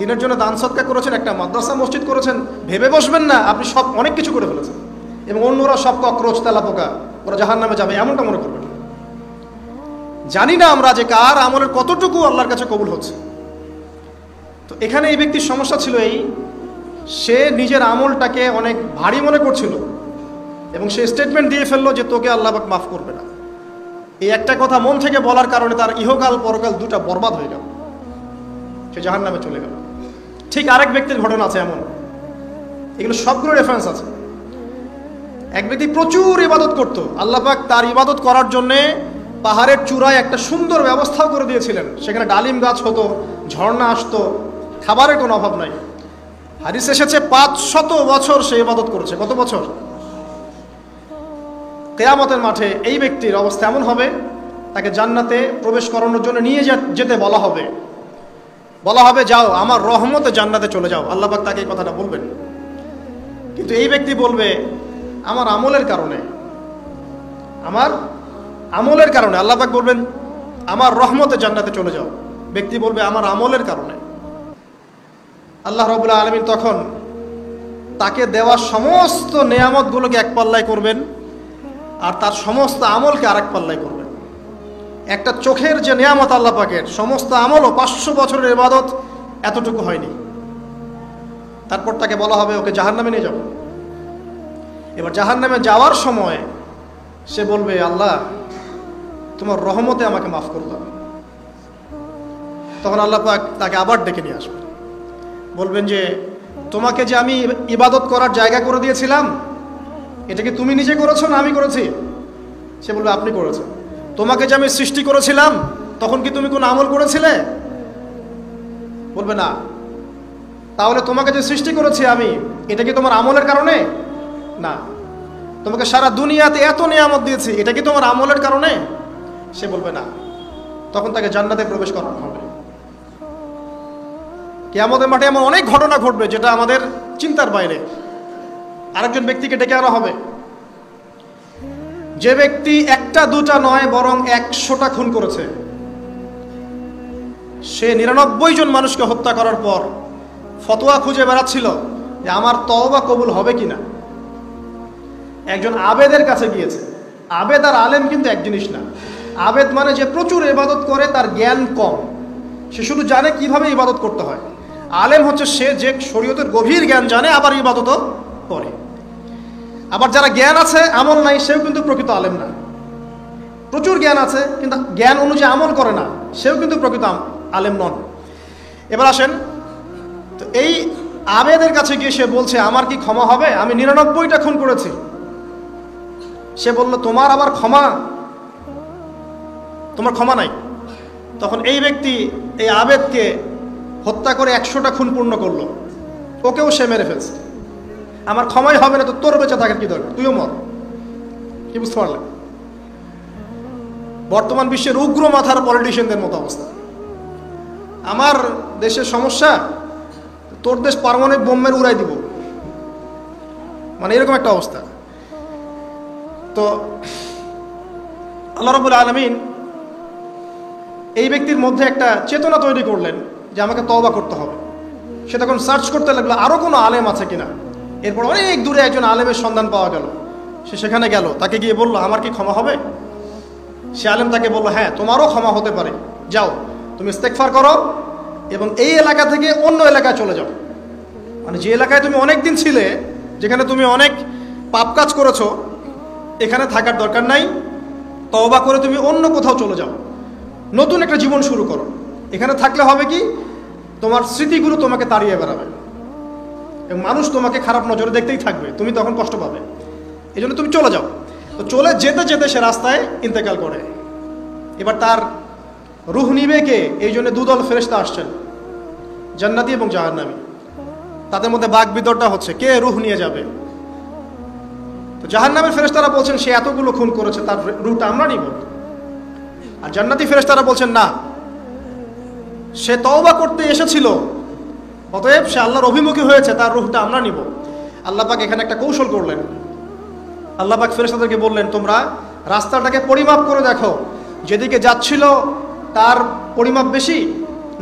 দিনের জন্য দান সদকা করেছেন, একটা মাদ্রাসা মসজিদ করেছেন, ভেবে বসবেন না আপনি সব অনেক কিছু করে ফেলেছেন এবং অন্যরা সব ককরোচ তেলাপোকা, ওরা জাহান্নামে যাবে, এমনটা মনে করবেন। জানি না আমরা যে কার আমলের কতটুকু আল্লাহর কাছে কবুল হচ্ছে। তো এখানে এই ব্যক্তির সমস্যা ছিল এই, সে নিজের আমলটাকে অনেক ভারী মনে করছিল এবং সে স্টেটমেন্ট দিয়ে ফেললো যে তোকে আল্লাহ পাক মাফ করবে না। এই একটা কথা মন থেকে বলার কারণে তার ইহকাল পরকাল দুটা বরবাদ হয়ে গেল, সে জাহান্নামে চলে গেল। ঠিক আরেক ব্যক্তির ঘটনা আছে এমন, এগুলো সবগুলো রেফারেন্স আছে। এক ব্যক্তি প্রচুর ইবাদত করত, আল্লাহ পাক তার ইবাদত করার জন্যে পাহাড়ের চূড়ায় একটা সুন্দর ব্যবস্থাও করে দিয়েছিলেন, সেখানে ডালিম গাছ হতো, ঝর্ণা আসতো, খাবারের কোনো অভাব নাই। হাদিস এসেছে 500 বছর সে ইবাদত করেছে। কত বছর? কিয়ামতের মাঠে এই ব্যক্তির অবস্থা এমন হবে, তাকে জান্নাতে প্রবেশ করানোর জন্য নিয়ে যেতে বলা হবে যাও আমার রহমতে জান্নাতে চলে যাও। আল্লাহ পাক তাকে এই কথাটা বলবেন, কিন্তু এই ব্যক্তি বলবে আমার আমলের কারণে আল্লাহ পাক বলবেন আমার রহমতে জান্নাতে চলে যাও। ব্যক্তি বলবে আমার আমলের কারণে। আল্লাহ রাব্বুল আলামিন তখন তাকে দেওয়া সমস্ত নেয়ামতগুলোকে এক পাল্লায় করবেন আর তার সমস্ত আমলকে আরেক পাল্লায় করবেন। একটা চোখের যে নেয়ামত আল্লাহ পাকের, সমস্ত আমলও 500 বছরের ইবাদত এতটুকু হয়নি। তারপর তাকে বলা হবে ওকে জাহান্নামে নিয়ে যাও। এবার জাহান্নামে যাওয়ার সময় সে বলবে আল্লাহ তোমার রহমতে আমাকে মাফ করে দাও। তখন আল্লাহ পাক তাকে আবার ডেকে নিয়ে আসবেন, বলবেন যে তোমাকে যে আমি ইবাদত করার জায়গা করে দিয়েছিলাম, এটা কি তুমি নিজে করেছো না আমি করেছি? সে বলবে আপনি করেছেন। তোমাকে যে আমি সৃষ্টি করেছিলাম তখন কি তুমি কোনো আমল করেছিলে? বলবে না। তাহলে তোমাকে যে সৃষ্টি করেছি আমি, এটা কি তোমার আমলের কারণে? না। তোমাকে সারা দুনিয়াতে এত নিয়ামত দিয়েছি, এটা কি তোমার আমলের কারণে? সে বলবে না। তখন তাকে জান্নাতে প্রবেশ করানো হবে। কিয়ামতের মাঠে এমন অনেক ঘটনা ঘটবে যেটা আমাদের চিন্তার বাইরে। আরেকজন ব্যক্তিকে ডেকে আনা হবে, যে ব্যক্তি একটা দুটা নয় বরং 100টা খুন করেছে। সে 99 জন মানুষকে হত্যা করার পর ফতোয়া খুঁজে বেড়াচ্ছিল যে আমার তওবা কবুল হবে কিনা। একজন আবেদের কাছে গিয়েছে। আবেদ আর আলেম কিন্তু এক জিনিস না। আবেদ মানে যে প্রচুর ইবাদত করে, তার জ্ঞান কম, সে শুধু জানে কিভাবে ইবাদত করতে হয়। আলেম হচ্ছে সে যে শরীয়তের গভীর জ্ঞান জানে আবার ইবাদতও করে। আবার যারা জ্ঞান আছে আমল নাই, সেও কিন্তু প্রকৃত আলেম না। প্রচুর জ্ঞান আছে কিন্তু জ্ঞান অনুযায়ী আমল করে না, সেও কিন্তু প্রকৃত আলেম নন। এবার আসেন, তো এই আবেদের কাছে গিয়ে সে বলছে আমার কি ক্ষমা হবে? আমি 99টা খুন করেছি। সে বলল তোমার আবার ক্ষমা? তোমার ক্ষমা নাই। তখন এই ব্যক্তি এই আবেদকে হত্যা করে 100টা খুন পূর্ণ করলো, ওকেও সে মেরে ফেলছে। আমার ক্ষমাই হবে না তো তোর বেঁচে থাকার কি দরকার, তুইও মর। কি বুঝতে পারলেন? বর্তমান বিশ্বের উগ্র মাথার পলিটিশিয়ানদের মতো অবস্থা। আমার দেশের সমস্যা, তোর দেশ পারমাণবিক বোমের উড়াই দিব, মানে এরকম একটা অবস্থা। তো আল্লাহ রাব্বুল আলামিন এই ব্যক্তির মধ্যে একটা চেতনা তৈরি করলেন যে আমাকে তওবা করতে হবে। সে তখন সার্চ করতে লাগলো আরো কোনো আলেম আছে কিনা। এরপর অনেক দূরে একজন আলেমের সন্ধান পাওয়া গেল। সে সেখানে গেল, তাকে গিয়ে বলল আমার কি ক্ষমা হবে? সে আলেম তাকে বলল হ্যাঁ তোমারও ক্ষমা হতে পারে, যাও তুমি ইস্তেগফার করো এবং এই এলাকা থেকে অন্য এলাকায় চলে যাও। মানে যে এলাকায় তুমি অনেক দিন ছিলে, যেখানে তুমি অনেক পাপ কাজ করেছো, এখানে থাকার দরকার নাই, তওবা করে তুমি অন্য কোথাও চলে যাও, নতুন একটা জীবন শুরু করো। এখানে থাকলে হবে কি, তোমার স্মৃতিগুলো তোমাকে তাড়িয়ে বেড়াবে এবং মানুষ তোমাকে খারাপ নজরে দেখতেই থাকবে, তুমি তখন কষ্ট পাবে। এই জন্য তুমি চলে যাও। তো চলে যেতে যেতে সে রাস্তায় ইন্তেকাল করে। এবার তার রূহ নিবে কে? এই জন্য দুদল ফেরেশতা আসছেন, জান্নাতি এবং জাহান্নামী। তাদের মধ্যে বাক বিতরটা হচ্ছে কে রূহ নিয়ে যাবে। তো জাহান্নামের ফেরেশতারা বলছেন সে এতগুলো খুন করেছে, তার রূহটা আমরা নিব। আর জান্নাতি ফেরেশতারা বলছেন না, সে তওবা করতে এসেছিল, অতএব সে আল্লাহর অভিমুখী হয়েছে, তার রূহটা আমরা নিব। আল্লাহ পাক এখানে একটা কৌশল করলেন। আল্লাহ পাক ফেরেশতাদেরকে বললেন, তোমরা রাস্তাটাকে পরিমাপ করে দেখো, যেদিকে যাচ্ছিল তার পরিমাপ বেশি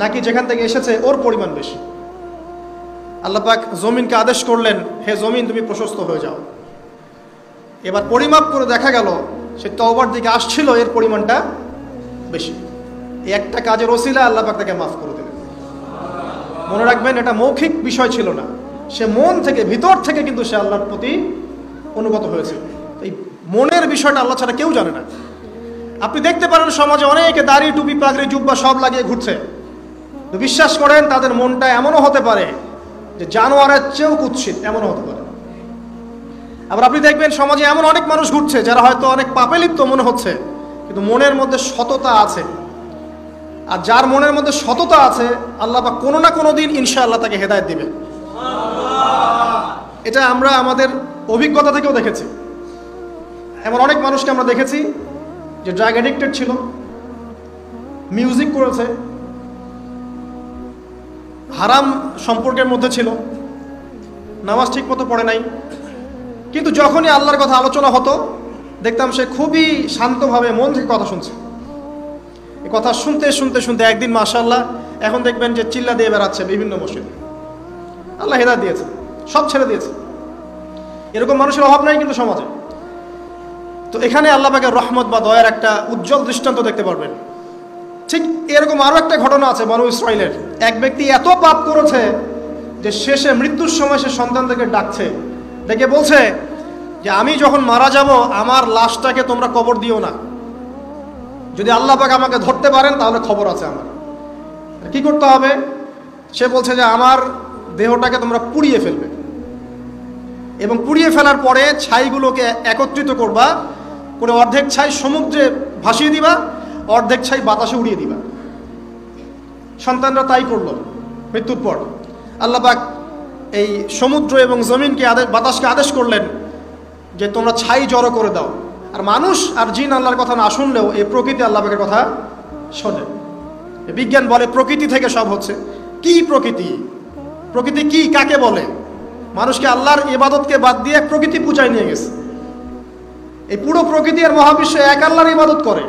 নাকি যেখান থেকে এসেছে ওর পরিমাণ বেশি। আল্লাহ পাক জমিনকে আদেশ করলেন, হে জমিন তুমি প্রশস্ত হয়ে যাও। এবার পরিমাপ করে দেখা গেল সে তওবার দিকে আসছিল, এর পরিমাণটা বেশি। এই একটা কাজের ওসিলা আল্লাহ পাক তাকে মাফ করে দিলেন। মনে রাখবেন, এটা মৌখিক বিষয় ছিল না, সে মন থেকে ভিতর থেকে কিন্তু সে আল্লাহর প্রতি অনুগত হয়েছে। এই মনের বিষয়টা আল্লাহ ছাড়া কেউ জানে না। আপনি দেখতে পারেন সমাজে অনেকে দাড়ি টুপি পাগড়ি জুব্বা সব লাগিয়ে ঘুরছে, তো বিশ্বাস করেন তাদের মনটা এমনও হতে পারে যে জানোয়ারের চেয়েও কুৎসিত, এমনও হতে পারে। আবার আপনি দেখবেন সমাজে এমন অনেক মানুষ ঘুরছে যারা হয়তো অনেক পাপে লিপ্ত মনে হচ্ছে, কিন্তু মনের মধ্যে সততা আছে। আর যার মনের মধ্যে সততা আছে, আল্লাহ পাক কোনো না কোনো দিন ইনশাআল্লাহ তাকে হেদায়েত দিবে। এটা আমরা আমাদের অভিজ্ঞতা থেকেও দেখেছি। এমন অনেক মানুষকে আমরা দেখেছি যে ড্রাগ অ্যাডিক্টেড ছিল, মিউজিক করেছে, হারাম সম্পর্কের মধ্যে ছিল, নামাজ ঠিক মতো পড়ে নাই, কিন্তু যখনই আল্লাহর কথা আলোচনা হতো দেখতাম সে খুবই শান্তভাবে মন থেকে কথা শুনছে। এই কথা শুনতে শুনতে শুনতে একদিন মাশাআল্লাহ এখন দেখবেন যে চিল্লা দিয়ে বেড়াচ্ছে বিভিন্ন মসজিদে। আল্লাহ হেদায়েত দিয়েছে, সব ছেড়ে দিয়েছে। এরকম মানুষের অভাব নাই কিন্তু সমাজে। তো এখানে আল্লাহ পাকের রহমত বা দয়ার একটা উজ্জ্বল দৃষ্টান্ত দেখতে পারবেন। ঠিক এরকম আরও একটা ঘটনা আছে বনু ইসরাইলের। এক ব্যক্তি এত পাপ করেছে যে শেষে মৃত্যুর সময় সে সন্তানদেরকে ডাকছে, ডেকে বলছে যে আমি যখন মারা যাব আমার লাশটাকে তোমরা কবর দিও না, যদি আল্লাহ পাক আমাকে ধরতে পারেন তাহলে খবর আছে আমার। কি করতে হবে? সে বলছে যে আমার দেহটাকে তোমরা পুড়িয়ে ফেলবে এবং পুড়িয়ে ফেলার পরে ছাইগুলোকে একত্রিত করবা, করে অর্ধেক ছাই সমুদ্রে ভাসিয়ে দিবা, অর্ধেক ছাই বাতাসে উড়িয়ে দিবা। সন্তানরা তাই করলো। মৃত্যুর পর আল্লাহ পাক এই সমুদ্র এবং জমিনকে বাতাসকে আদেশ করলেন যে তোমরা ছাই জড়ো করে দাও। আর মানুষ আর জিন আল্লাহর কথা না শুনলেও এই প্রকৃতি আল্লাহ পাকের কথা শোনে। বিজ্ঞান বলে প্রকৃতি থেকে সব হচ্ছে। কি প্রকৃতি? প্রকৃতি কি, কাকে বলে? মানুষকে আল্লাহর ইবাদতকে বাদ দিয়ে প্রকৃতি পূজায় নিয়ে গেছে। এই পুরো প্রকৃতি আর মহাবিশ্ব এক আল্লাহর ইবাদত করে।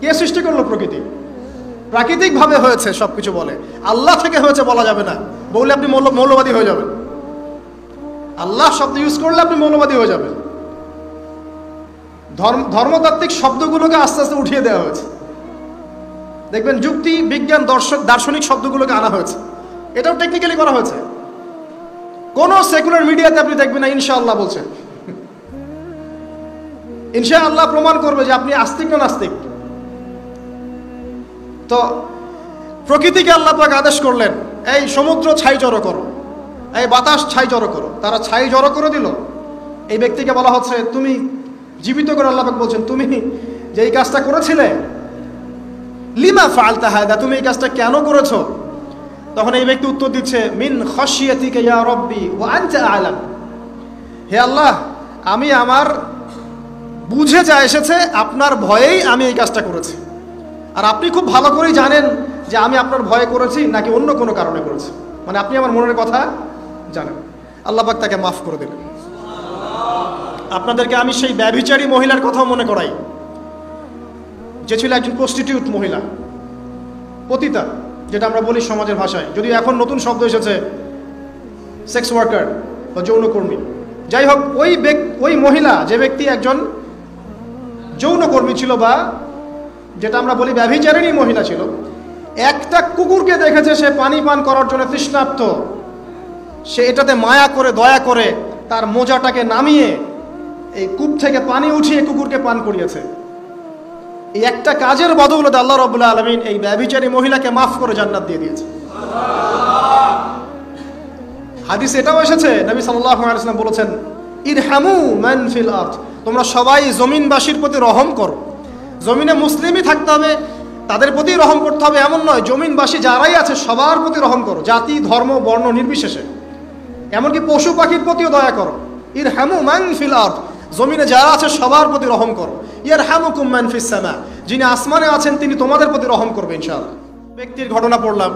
কে সৃষ্টি করলো প্রকৃতি? প্রাকৃতিক ভাবে হয়েছে সবকিছু বলে, আল্লাহ থেকে হয়েছে বলা যাবে না। বললে আপনি মৌলবাদী হয়ে যাবেন। আল্লাহ শব্দ ইউজ করলে আপনি মৌলবাদী হয়ে যাবেন। ধর্মতাত্ত্বিক শব্দগুলোকে আস্তে আস্তে উঠিয়ে দেওয়া হয়েছে। দেখবেন যুক্তি বিজ্ঞান দার্শনিক শব্দগুলোকে আনা হয়েছে। এটাও টেকনিক্যালি করা হয়েছে। কোন সেকুলার মিডিয়াতে আপনি দেখবেন না ইনশাআল্লাহ বলছে। ইনশাআল্লাহ প্রমাণ করবে যে আপনি আস্তিক না নাস্তিক। তো প্রকৃতিকে আল্লাহ পাক আদেশ করলেন, এই সমুদ্র ছাই জড়ো করো, এই বাতাস ছাই জড়ো করো। তারা ছাই জড়ো করে দিল। এই ব্যক্তিকে বলা হচ্ছে তুমি জীবিত করে, আল্লাহ পাক বলছেন তুমি যে এই কাজটা করেছিলে, লিমা ফাআলতা হাদা, তুমি এই কাজটা কেন করেছো? তখন এই ব্যক্তি উত্তর দিচ্ছে, মিন খাশিয়াতিকা ইয়া রাব্বি ওয়া আনতা আ'লাম। হে আল্লাহ, আমি আমার বুঝে যা এসেছে আপনার ভয়েই আমি এই কাজটা করেছি, আর আপনি খুব ভালো করেই জানেন যে আমি আপনার ভয়ে করেছি নাকি অন্য কোনো কারণে করেছি। মানে আপনি আমার মনের কথা জানেন। আল্লাহ পাক তাকে মাফ করে দিলেন। আপনাদেরকে আমি সেই ব্যভিচারী মহিলার কথাও মনে করাই, যে ছিল একজন প্রস্টিটিউট মহিলা, পতিতা, যেটা আমরা বলি সমাজের ভাষায়, যদিও এখন নতুন শব্দ এসেছে সেক্স ওয়ার্কার বা যৌনকর্মী। যাই হোক, ওই মহিলা, যে ব্যক্তি একজন যৌনকর্মী ছিল বা যেটা আমরা বলি ব্যভিচারিণী মহিলা ছিল, একটা কুকুরকে দেখেছে সে পানি পান করার জন্য তৃষ্ণার্ত, সে এটাতে মায়া করে দয়া করে তার মোজাটাকে নামিয়ে এই কূপ থেকে পানি উঠিয়ে কুকুরকে পান করিয়েছে। এই একটা কাজের বদৌলতে আল্লাহ রাব্বুল আলামিন এই ব্যভিচারী মহিলাকে মাফ করে জান্নাত দিয়ে দিয়েছে। হাদিস এটাও এসেছে, নবী সাল্লাল্লাহু আলাইহি ওয়াসাল্লাম বলেছেন, ইরহামু মান ফিল আরদ, তোমরা সবাই জমিনবাসীর প্রতি রহম করো। জমিনে মুসলিমই থাকতে হবে, তাদের প্রতি রহম করতে হবে এমন নয়, জমিনবাসী যারাই আছে সবার প্রতি রহম করো, জাতি ধর্ম বর্ণ নির্বিশেষে, এমনকি পশু পাখির প্রতিও দয়া করো। ইরহামু মান ফিল আরদ, জমিনে যারা আছে সবার প্রতি রহম করো। ইয়ারহামুকুম মান ফিস সামা, যিনি আসমানে আছেন তিনি তোমাদের প্রতি রহম করবে ইনশাআল্লাহ। ব্যক্তির ঘটনা পড়লাম,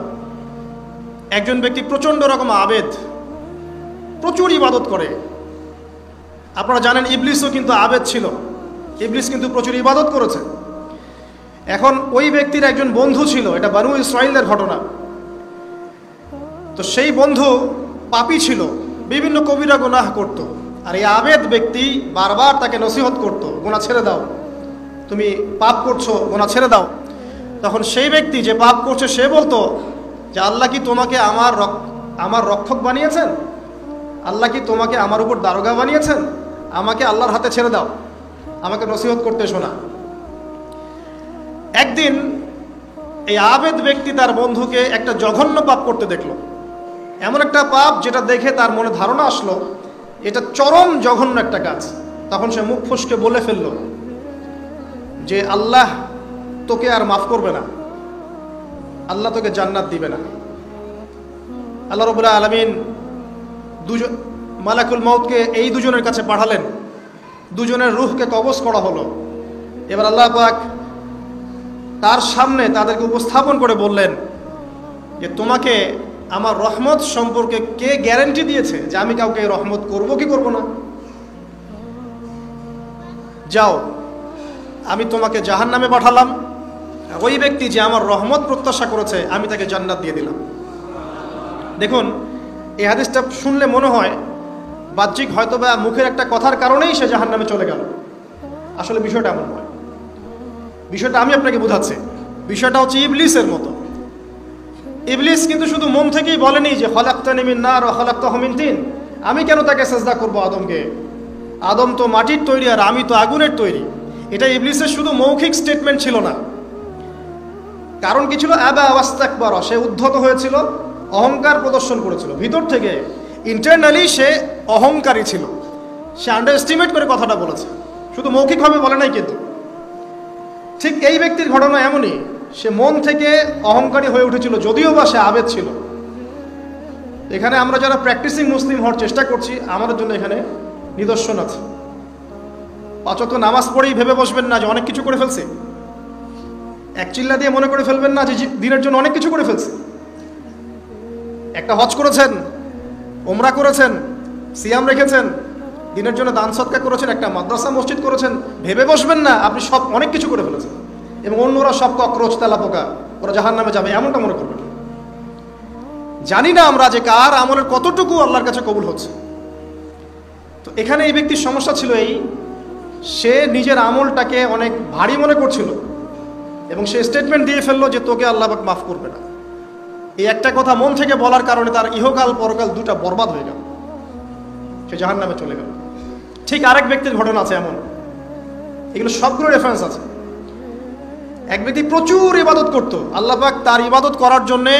একজন ব্যক্তি প্রচণ্ড রকম আবেদ, প্রচুর ইবাদত করে। আপনারা জানেন ইবলিসও কিন্তু আবেদ ছিল, ইবলিস কিন্তু প্রচুর ইবাদত করেছে। এখন ওই ব্যক্তির একজন বন্ধু ছিল, এটা বানু ইসরাইলের ঘটনা। তো সেই বন্ধু পাপী ছিল, বিভিন্ন কবিরা গুনাহ করত, আর এই আবেদ ব্যক্তি বারবার তাকে নসিহত করত, গুনাহ ছেড়ে দাও, তুমি পাপ করছো, গুনাহ ছেড়ে দাও। তখন সেই ব্যক্তি যে পাপ করছে সে বলতো যে আল্লাহ কি তোমাকে আমার রক্ষক বানিয়েছেন? আল্লাহ কি তোমাকে আমার উপর দারোগা বানিয়েছেন? আমাকে আল্লাহর হাতে ছেড়ে দাও, আমাকে নসিহত করতে শোনা। একদিন এই আবেদ ব্যক্তি তার বন্ধুকে একটা জঘন্য পাপ করতে দেখলো, এমন একটা পাপ যেটা দেখে তার মনে ধারণা আসলো এটা চরম জঘন্য একটা কাজ। তখন সে মুখ ফসকে বলে ফেললো যে আল্লাহ তোকে আর মাফ করবে না, আল্লাহ তোকে জান্নাত দিবে না। আল্লাহ রাব্বুল আলামিন মালাকুল মউতকে এই দুজনের কাছে পাঠালেন, দুজনের রূহকে কবজ করা হলো। এবার আল্লাহ পাক তার সামনে তাদেরকে উপস্থাপন করে বললেন যে তোমাকে আমার রহমত সম্পর্কে কে গ্যারান্টি দিয়েছে যে আমি কাউকে রহমত করব কি করব না? যাও, আমি তোমাকে জাহান্নামে পাঠালাম, ওই ব্যক্তি যে আমার রহমত প্রত্যাশা করেছে আমি তাকে জান্নাত দিয়ে দিলাম। দেখুন, এই হাদিসটা শুনলে মনে হয় বাহ্যিক হয়তো বা মুখের একটা কথার কারণেই সে জাহান্নামে চলে গেল। আসলে বিষয়টা এমন নয়, বিষয়টা আমি আপনাকে বোঝাচ্ছি। বিষয়টা হচ্ছে ইবলিসের মতো। ইবলিস কিন্তু শুধু মন থেকেই বলেনি যে খলাকতানি মিন নার ওয়া খলাকতাহু মিন তিন, আমি কেন তাকে সিজদা করব আদমকে, আদম তো মাটির তৈরি আর আমি তো আগুনের তৈরি। এটা ইবলিসের শুধু মৌখিক স্টেটমেন্ট ছিল না, কারণ কি ছিল? আবা ওয়াস্তাকবারা, সে উদ্ধত হয়েছিল, অহংকার প্রদর্শন করেছিল। ভিতর থেকে ইন্টারনালি সে অহংকারী ছিল, সে আন্ডারএস্টিমেট করে কথাটা বলেছে, শুধু মৌখিকভাবে বলে নাই। কিন্তু ঠিক এই ব্যক্তির ঘটনা এমনই, সে মন থেকে অহংকারী হয়ে উঠেছিল, যদিও বা সে আবেদ ছিল। এখানে আমরা যারা প্র্যাকটিসিং মুসলিম হওয়ার চেষ্টা করছি আমাদের জন্য এখানে নিদর্শন আছে। 5 ওয়াক্ত নামাজ পড়েই ভেবে বসবেন না যে অনেক কিছু করে ফেলছে, এক চিল্লা দিয়ে মনে করে ফেলবেন না যে দিনের জন্য অনেক কিছু করে ফেলছে। একটা হজ করেছেন, ওমরা করেছেন, সিয়াম রেখেছেন, দিনের জন্য দান সদকা করেছেন, একটা মাদ্রাসা মসজিদ করেছেন, ভেবে বসবেন না আপনি সব অনেক কিছু করে ফেলেছেন এবং অন্যরা সব ককরোচ তেলাপোকা, ওরা জাহান্নামে যাবে, এমনটা মনে করবেন। জানি না আমরা যে কার আমলের কতটুকু আল্লাহর কাছে কবুল হচ্ছে। তো এখানে এই ব্যক্তির সমস্যা ছিল এই, সে নিজের আমলটাকে অনেক ভারী মনে করছিল এবং সে স্টেটমেন্ট দিয়ে ফেললো যে তোকে আল্লাহ পাক মাফ করবে না। এই একটা কথা মন থেকে বলার কারণে তার ইহকাল পরকাল দুটা বরবাদ হয়ে গেল, সে জাহান্নামে চলে গেল। ঠিক আরেক ব্যক্তির ঘটনা আছে এমন, এগুলো সবগুলো রেফারেন্স আছে। এক ব্যক্তি প্রচুর ইবাদত করত, আল্লাহ পাক তার ইবাদত করার জন্যে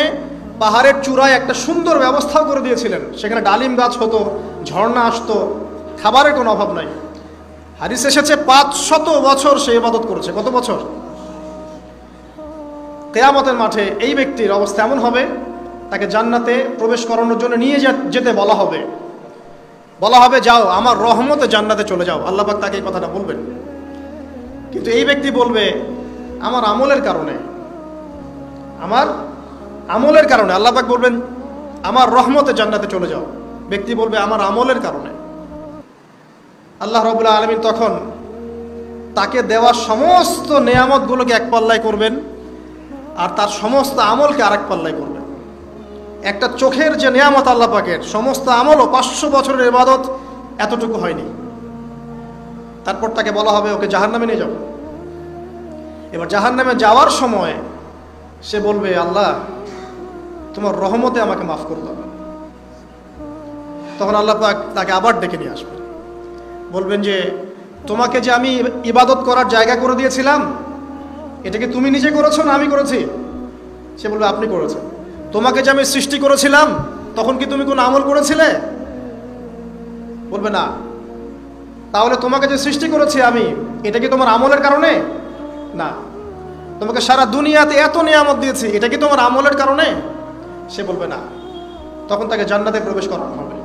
পাহাড়ের চূড়ায় একটা সুন্দর ব্যবস্থাও করে দিয়েছিলেন, সেখানে ডালিম গাছ হতো, ঝর্ণা আসতো, খাবারের কোনো অভাব নাই। হাদিস এসেছে 500 বছর সে ইবাদত করেছে। কত বছর? কিয়ামতের মাঠে এই ব্যক্তির অবস্থা এমন হবে, তাকে জান্নাতে প্রবেশ করানোর জন্য নিয়ে যেতে বলা হবে যাও আমার রহমতে জান্নাতে চলে যাও। আল্লাহ পাক তাকে এই কথাটা বলবেন, কিন্তু এই ব্যক্তি বলবে আমার আমলের কারণে আল্লাহ পাক বলবেন আমার রহমতে জান্নাতে চলে যাও। ব্যক্তি বলবে আমার আমলের কারণে। আল্লাহ রাব্বুল আলামিন তখন তাকে দেওয়া সমস্ত নেয়ামতগুলোকে এক পাল্লায় করবেন আর তার সমস্ত আমলকে আরেক পাল্লায় করবেন। একটা চোখের যে নেয়ামত আল্লাহ পাকের, সমস্ত আমলও 500 বছরের ইবাদত এতটুকু হয়নি। তারপর তাকে বলা হবে ওকে জাহান্নামে নিয়ে যাও। এবার জাহান্নামে যাওয়ার সময় সে বলবে আল্লাহ তোমার রহমতে আমাকে মাফ করে দাও। তখন আল্লাহ পাক তাকে আবার ডেকে নিয়ে আসবেন, বলবেন যে তোমাকে যে আমি ইবাদত করার জায়গা করে দিয়েছিলাম এটা কি তুমি নিজে করেছো না আমি করেছি? সে বলবে আপনি করেছেন। তোমাকে যে আমি সৃষ্টি করেছিলাম তখন কি তুমি কোনো আমল করেছিলে? বলবে না। তাহলে তোমাকে যে সৃষ্টি করেছি আমি, এটা কি তোমার আমলের কারণে? না। তোমাকে সারা দুনিয়াতে এত নিয়ামত দিয়েছি, এটা কি তোমার আমলের কারণে? সে বলবে না। তখন তাকে জান্নাতে প্রবেশ করানো হবে।